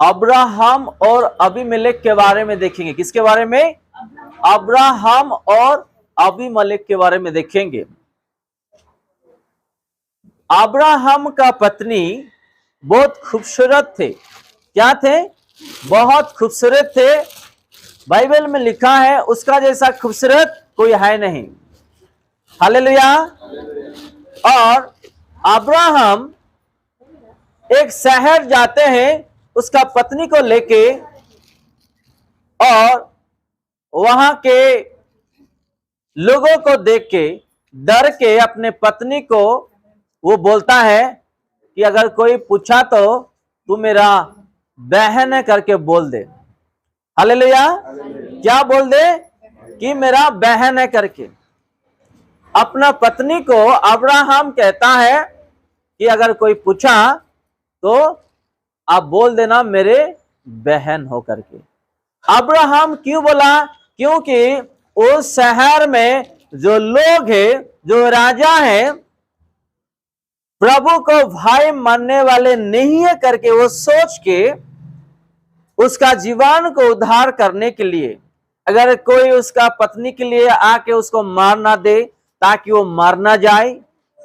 Abraham और Abimelech के बारे में देखेंगे। किसके बारे में? अब्राहम और अबीमेलेक के बारे में देखेंगे। अब्राहम का पत्नी बहुत खूबसूरत थे। क्या थे? बहुत खूबसूरत थे। बाइबल में लिखा है उसका जैसा खूबसूरत कोई है नहीं। हालेलुया। और अब्राहम एक शहर जाते हैं उसका पत्नी को लेके, और वहां के लोगों को देख के डर के अपने पत्नी को वो बोलता है कि अगर कोई पूछा तो तू मेरा बहन है करके बोल दे। हालेलुया। क्या बोल दे? कि मेरा बहन है करके। अपना पत्नी को अब्राहम कहता है कि अगर कोई पूछा तो आप बोल देना मेरे बहन हो करके। अब्राहम क्यों बोला? क्योंकि उस शहर में जो लोग हैं, जो राजा हैं, प्रभु को भाई मानने वाले नहीं है करके वो सोच के उसका जीवन को उद्धार करने के लिए, अगर कोई उसका पत्नी के लिए आके उसको मार ना दे ताकि वो मार ना जाए,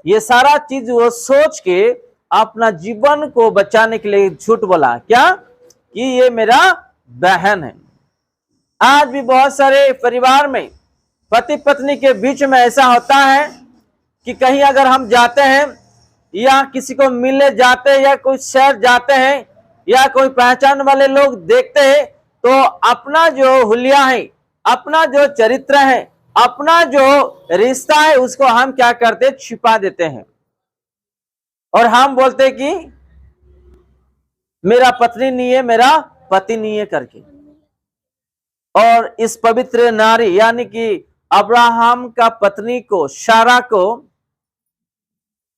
ये सारा चीज वो सोच के अपना जीवन को बचाने के लिए झूठ बोला। क्या? कि ये मेरा बहन है। आज भी बहुत सारे परिवार में पति पत्नी के बीच में ऐसा होता है कि कहीं अगर हम जाते हैं या किसी को मिलने जाते हैं या कोई शहर जाते हैं या कोई पहचान वाले लोग देखते हैं तो अपना जो हुलिया है, अपना जो चरित्र है, अपना जो रिश्ता है उसको हम क्या करते? छिपा देते हैं और हम बोलते कि मेरा पत्नी नहीं है, मेरा पति नहीं है करके। और इस पवित्र नारी यानी कि अब्राहम का पत्नी को, सारा को,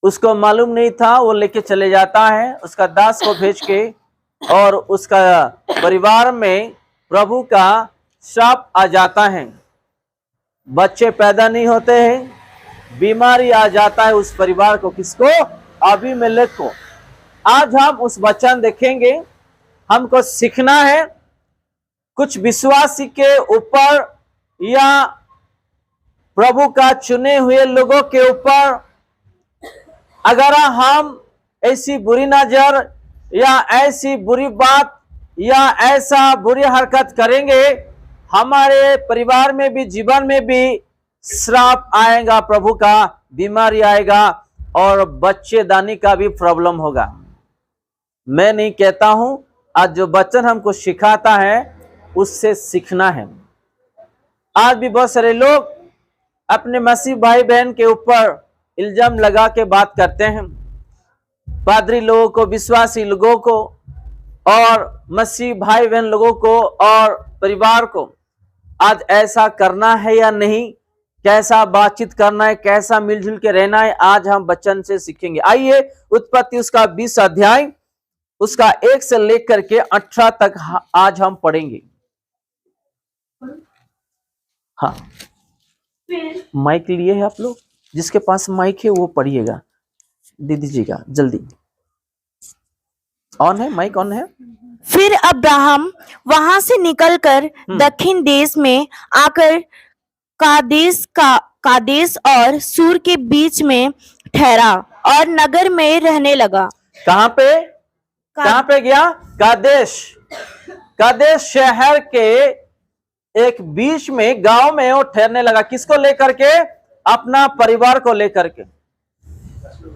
उसको मालूम नहीं था। वो लेके चले जाता है उसका दास को भेज के, और उसका परिवार में प्रभु का श्राप आ जाता है। बच्चे पैदा नहीं होते हैं, बीमारी आ जाता है उस परिवार को। किसको? अबीमेलेक को। आज हम उस वचन देखेंगे। हमको सीखना है कुछ विश्वासी के ऊपर या प्रभु का चुने हुए लोगों के ऊपर अगर हम ऐसी बुरी नजर या ऐसी बुरी बात या ऐसा बुरी हरकत करेंगे, हमारे परिवार में भी, जीवन में भी श्राप आएगा, प्रभु का बीमारी आएगा और बच्चेदानी का भी प्रॉब्लम होगा। मैं नहीं कहता हूं, आज जो वचन हमको सिखाता है उससे सीखना है। आज भी बहुत सारे लोग अपने मसीह भाई बहन के ऊपर इल्जाम लगा के बात करते हैं। पादरी लोगों को, विश्वासी लोगों को और मसीह भाई बहन लोगों को और परिवार को आज ऐसा करना है या नहीं, कैसा बातचीत करना है, कैसा मिलजुल के रहना है, आज हम वचन से सीखेंगे। आइए उत्पत्ति उसका 20 अध्याय उसका 1 से लेकर के 18 तक आज हम पढ़ेंगे। हाँ, माइक लिए है आप लोग? जिसके पास माइक है वो पढ़िएगा, दे दीजिएगा जल्दी। ऑन है? माइक ऑन है? फिर अब्राहम वहां से निकलकर दक्षिण देश में आकर कादेश और सूर के बीच में ठहरा और नगर में रहने लगा। कहां पे गया? कादेश शहर के एक बीच में गांव में वो ठहरने लगा। किसको लेकर के? अपना परिवार को लेकर के।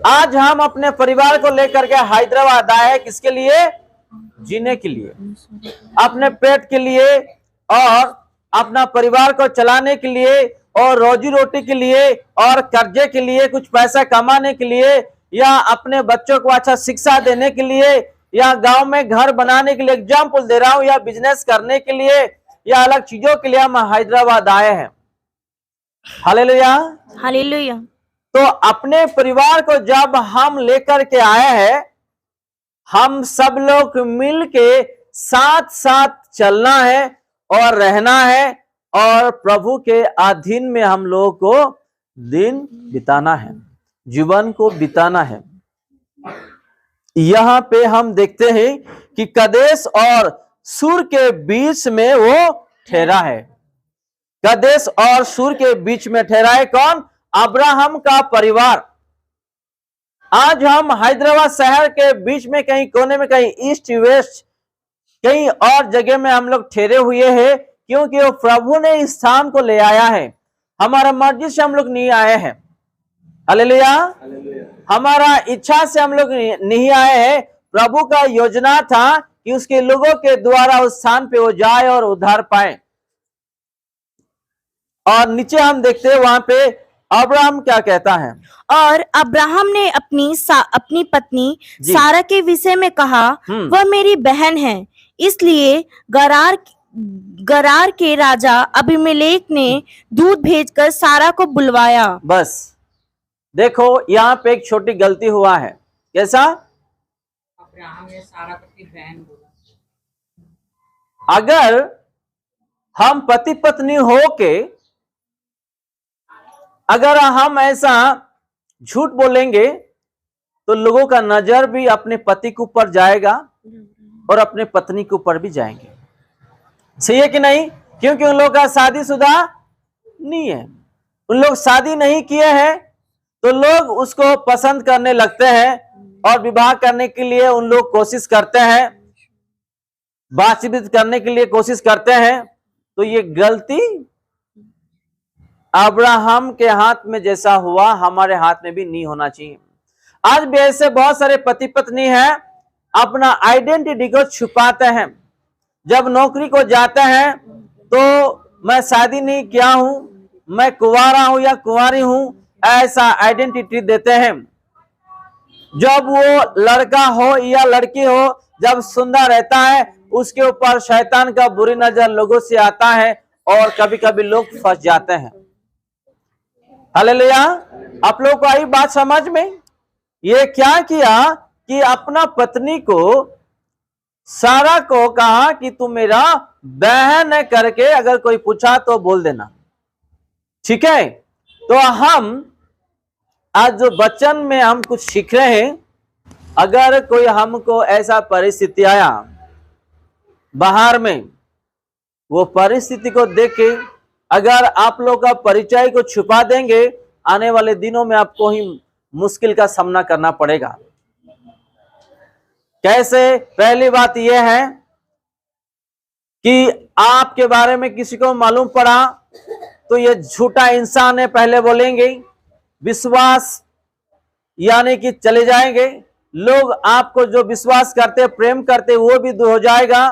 आज हम अपने परिवार को लेकर के हैदराबाद आए। किसके लिए? जीने के लिए, अपने पेट के लिए और अपना परिवार को चलाने के लिए और रोजी रोटी के लिए और कर्जे के लिए, कुछ पैसा कमाने के लिए या अपने बच्चों को अच्छा शिक्षा देने के लिए या गांव में घर बनाने के लिए, एग्जाम्पल दे रहा हूं, या बिजनेस करने के लिए या अलग चीजों के लिए हम हैदराबाद आए हैं। Hallelujah, hallelujah. तो अपने परिवार को जब हम लेकर के आए हैं, हम सब लोग मिल के साथ साथ चलना है और रहना है और प्रभु के अधीन में हम लोगों को दिन बिताना है, जीवन को बिताना है। यहाँ पे हम देखते हैं कि कदेश और सूर के बीच में वो ठहरा है। कदेश और सूर के बीच में ठहरा है कौन? अब्राहम का परिवार। आज हम हैदराबाद शहर के बीच में कहीं कोने में, कहीं ईस्ट वेस्ट, कहीं और जगह में हम लोग ठहरे हुए हैं, क्योंकि वो प्रभु ने इस स्थान को ले आया है। हमारा मर्जी से हम लोग नहीं आए हैं, हालेलुया। हमारा इच्छा से हम लोग नहीं आए हैं। प्रभु का योजना था कि उसके लोगों के द्वारा उस स्थान पे वो जाए और उद्धार पाए। और नीचे हम देखते हैं वहां पे अब्राहम क्या कहता है। और अब्राहम ने अपनी पत्नी जी। सारा के विषय में कहा, वह मेरी बहन है। इसलिए गरार के राजा अबीमेलेक ने दूत भेजकर सारा को बुलवाया। बस देखो, यहाँ पे एक छोटी गलती हुआ है। कैसा? अब्राहम ने सारा की बहन बोला। अगर हम पति पत्नी हो के अगर हम ऐसा झूठ बोलेंगे तो लोगों का नजर भी अपने पति के ऊपर जाएगा और अपने पत्नी के ऊपर भी जाएंगे। सही है कि नहीं? क्योंकि उन लोगों का शादीशुदा नहीं है, उन लोग शादी नहीं किए हैं, तो लोग उसको पसंद करने लगते हैं और विवाह करने के लिए उन लोग कोशिश करते हैं, बातचीत करने के लिए कोशिश करते हैं। तो ये गलती अब्राहम के हाथ में जैसा हुआ हमारे हाथ में भी नहीं होना चाहिए। आज भी ऐसे बहुत सारे पति पत्नी हैं, अपना आइडेंटिटी को छुपाते हैं। जब नौकरी को जाते हैं तो मैं शादी नहीं किया हूं, मैं कुंवारा हूं या कुंवारी हूं, ऐसा आइडेंटिटी देते हैं। जब वो लड़का हो या लड़की हो, जब सुंदर रहता है, उसके ऊपर शैतान का बुरी नजर लोगों से आता है और कभी कभी लोग फंस जाते हैं। हालेलुया। आप लोगों को आई बात समझ में? ये क्या किया कि अपना पत्नी को, सारा को कहा कि तू मेरा बहन है करके अगर कोई पूछा तो बोल देना, ठीक है। तो हम आज जो वचन में हम कुछ सीख रहे हैं, अगर कोई हमको ऐसा परिस्थिति आया बाहर में, वो परिस्थिति को देख के अगर आप लोग का परिचय को छुपा देंगे, आने वाले दिनों में आपको ही मुश्किल का सामना करना पड़ेगा। कैसे? पहली बात यह है कि आपके बारे में किसी को मालूम पड़ा तो ये झूठा इंसान है, पहले बोलेंगे। विश्वास यानी कि चले जाएंगे लोग, आपको जो विश्वास करते, प्रेम करते, वो भी दूर हो जाएगा।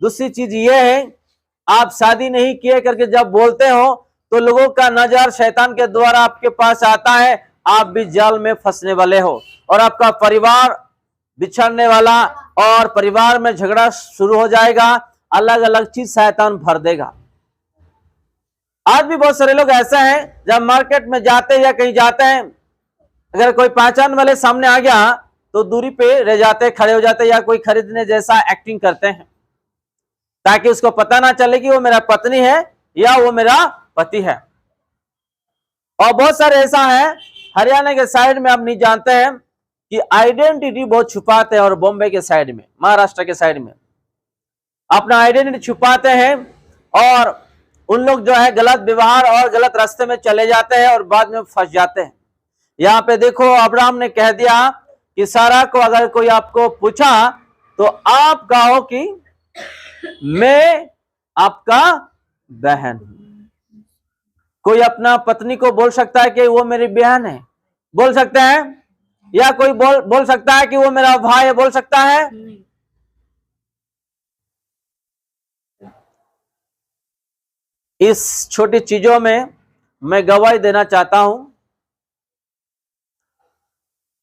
दूसरी चीज ये है, आप शादी नहीं किए करके जब बोलते हो तो लोगों का नजर शैतान के द्वारा आपके पास आता है, आप भी जाल में फंसने वाले हो और आपका परिवार बिछड़ने वाला और परिवार में झगड़ा शुरू हो जाएगा। अलग अलग चीज शैतान भर देगा। आज भी बहुत सारे लोग ऐसे हैं, जब मार्केट में जाते हैं या कहीं जाते हैं, अगर कोई पहचान वाले सामने आ गया तो दूरी पे रह जाते, खड़े हो जाते, या कोई खरीदने जैसा एक्टिंग करते हैं ताकि उसको पता ना चले कि वो मेरा पत्नी है या वो मेरा पति है। और बहुत सारे ऐसा है, हरियाणा के साइड में आप नहीं जानते हैं कि आइडेंटिटी बहुत छुपाते हैं, और बॉम्बे के साइड में, महाराष्ट्र के साइड में अपना आइडेंटिटी छुपाते हैं और उन लोग जो है गलत व्यवहार और गलत रास्ते में चले जाते हैं और बाद में फंस जाते हैं। यहाँ पे देखो, अब्राहम ने कह दिया कि सारा को अगर कोई आपको पूछा तो आप कहो कि मैं आपका बहन हूं। कोई अपना पत्नी को बोल सकता है कि वो मेरी बहन है, बोल सकते हैं, या कोई बोल सकता है कि वो मेरा भाई है, बोल सकता है? इस छोटी चीजों में मैं गवाही देना चाहता हूं।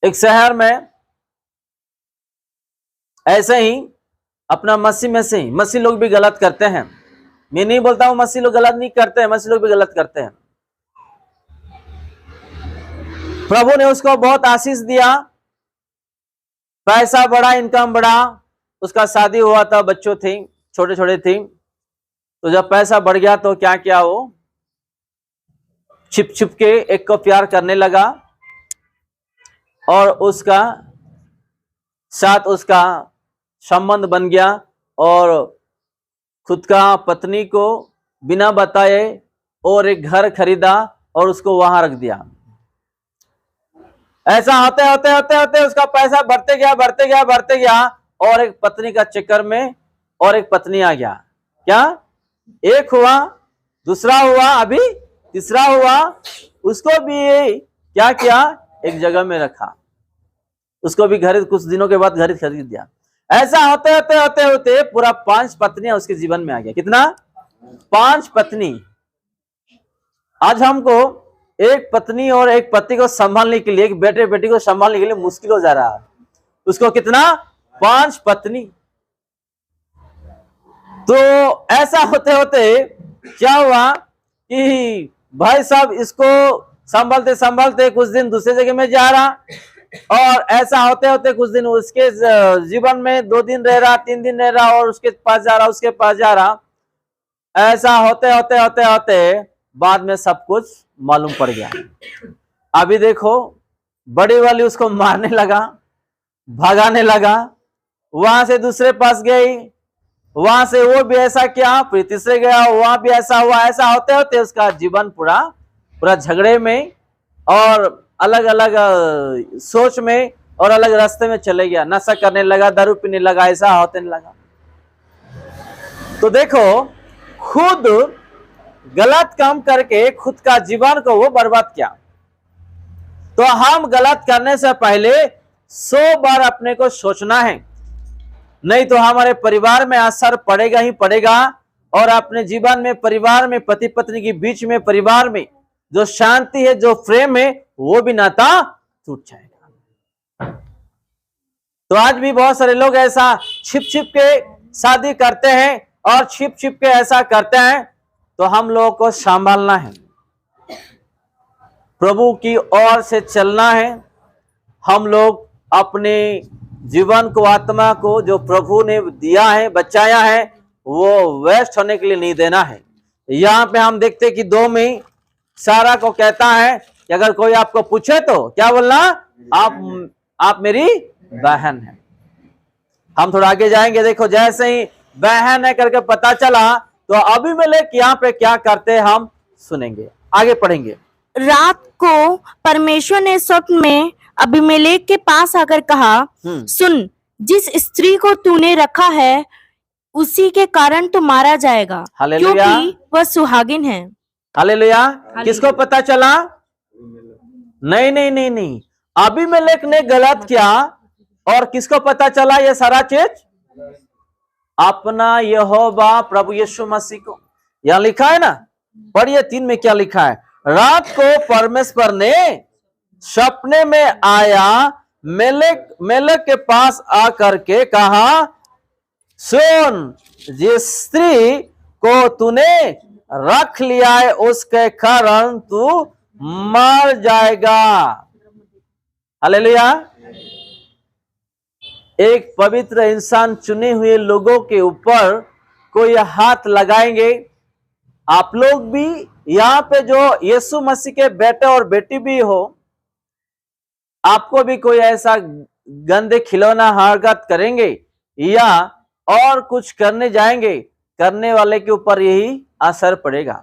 एक शहर में ऐसे ही अपना मसीह में से ही, मसीह लोग भी गलत करते हैं, मैं नहीं बोलता हूं मसीह लोग गलत नहीं करते हैं, मसीह लोग भी गलत करते हैं। प्रभु ने उसको बहुत आशीष दिया, पैसा बढ़ा, इनकम बढ़ा, उसका शादी हुआ था, बच्चों थे, छोटे छोटे थे। तो जब पैसा बढ़ गया तो क्या किया, वो छिप छिप के एक को प्यार करने लगा और उसका साथ उसका संबंध बन गया और खुद का पत्नी को बिना बताए और एक घर खरीदा और उसको वहां रख दिया। ऐसा होते होते होते होते उसका पैसा बढ़ते गया और एक पत्नी का चक्कर में और एक पत्नी आ गया। क्या? एक हुआ, दूसरा हुआ, अभी तीसरा हुआ। उसको भी क्या किया? एक जगह में रखा, उसको भी घर कुछ दिनों के बाद घर खरीद दिया। ऐसा होते होते होते होते पूरा 5 पत्नियां उसके जीवन में आ गया। कितना? 5 पत्नी। आज हमको एक पत्नी और एक पति को संभालने के लिए, एक बेटे बेटी को संभालने के लिए मुश्किल हो जा रहा है। उसको कितना? 5 पत्नी। तो ऐसा होते होते क्या हुआ कि भाई साहब इसको संभालते संभालते कुछ दिन दूसरे जगह में जा रहा, और ऐसा होते होते कुछ दिन उसके जीवन में 2 दिन रह रहा, 3 दिन रह रहा, और उसके पास जा रहा, उसके पास जा रहा। ऐसा होते होते होते होते बाद में सब कुछ मालूम पड़ गया। अभी देखो, बड़ी वाली उसको मारने लगा, भगाने लगा, वहां से दूसरे पास गई, वहां से वो भी ऐसा किया, फिर तीसरे गया, वहां भी ऐसा हुआ। ऐसा होते होते उसका जीवन पूरा झगड़े में और अलग अलग सोच में और अलग रास्ते में चले गया। नशा करने लगा, दारू पीने लगा, ऐसा होने लगा। तो देखो, खुद गलत काम करके खुद का जीवन को वो बर्बाद किया। तो हम गलत करने से पहले 100 बार अपने को सोचना है, नहीं तो हमारे परिवार में असर पड़ेगा ही पड़ेगा, और अपने जीवन में, परिवार में, पति पत्नी के बीच में, परिवार में जो शांति है, जो प्रेम है, वो भी नाता टूट जाएगा। तो आज भी बहुत सारे लोग ऐसा छिप छिप के शादी करते हैं और छिप छिप के ऐसा करते हैं। तो हम लोगों को संभालना है, प्रभु की ओर से चलना है। हम लोग अपने जीवन को, आत्मा को जो प्रभु ने दिया है, बचाया है, वो वेस्ट होने के लिए नहीं देना है। यहाँ पे हम देखते कि 2 में सारा को कहता है कि अगर कोई आपको पूछे तो क्या बोलना? आप मेरी बहन है। हम थोड़ा आगे जाएंगे। देखो, जैसे ही बहन है करके पता चला, तो अबीमेलेक यहाँ पे क्या करते हम सुनेंगे, आगे पढ़ेंगे। रात को परमेश्वर ने स्वप्न में अबीमेलेक के पास आकर कहा, सुन, जिस स्त्री को तूने रखा है उसी के कारण तो मारा जाएगा, हालेलुया, क्योंकि वह सुहागिन है। हालेलुया। किसको पता चला? नहीं नहीं नहीं नहीं, अबीमेलेक ने गलत किया, और किसको पता चला ये सारा चीज? अपना यहोवा प्रभु यीशु मसीह को। यहां लिखा है ना, पढ़िए 3 में क्या लिखा है? रात को परमेश्वर ने सपने में आया, मेलेक के पास आकर के कहा, सुन, जिस स्त्री को तूने रख लिया है उसके कारण तू मर जाएगा। हालेलुया। एक पवित्र इंसान चुने हुए लोगों के ऊपर कोई हाथ लगाएंगे। आप लोग भी यहाँ पे जो यीशु मसीह के बेटे और बेटी भी हो, आपको भी कोई ऐसा गंदे खिलौना हरकत करेंगे या और कुछ करने जाएंगे, करने वाले के ऊपर यही असर पड़ेगा।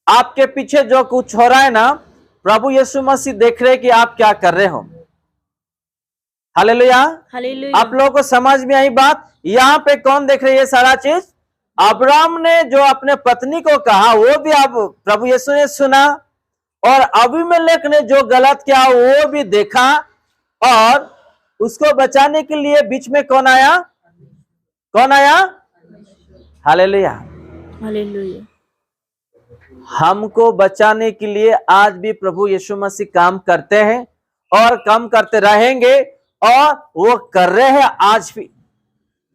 आपके पीछे जो कुछ हो रहा है ना, प्रभु यीशु मसीह देख रहे कि आप क्या कर रहे हो। हालेलुया। आप लोगों को समझ में आई बात? यहाँ पे कौन देख रहे ये सारा चीज? अब्राहम ने जो अपने पत्नी को कहा, वो भी अब प्रभु यीशु ने सुना, और अबीमेलेक ने जो गलत किया वो भी देखा, और उसको बचाने के लिए बीच में कौन आया? कौन आया? Hallelujah, hallelujah. हमको बचाने के लिए आज भी प्रभु यीशु मसीह काम करते हैं और काम करते रहेंगे, और वो कर रहे हैं आज भी।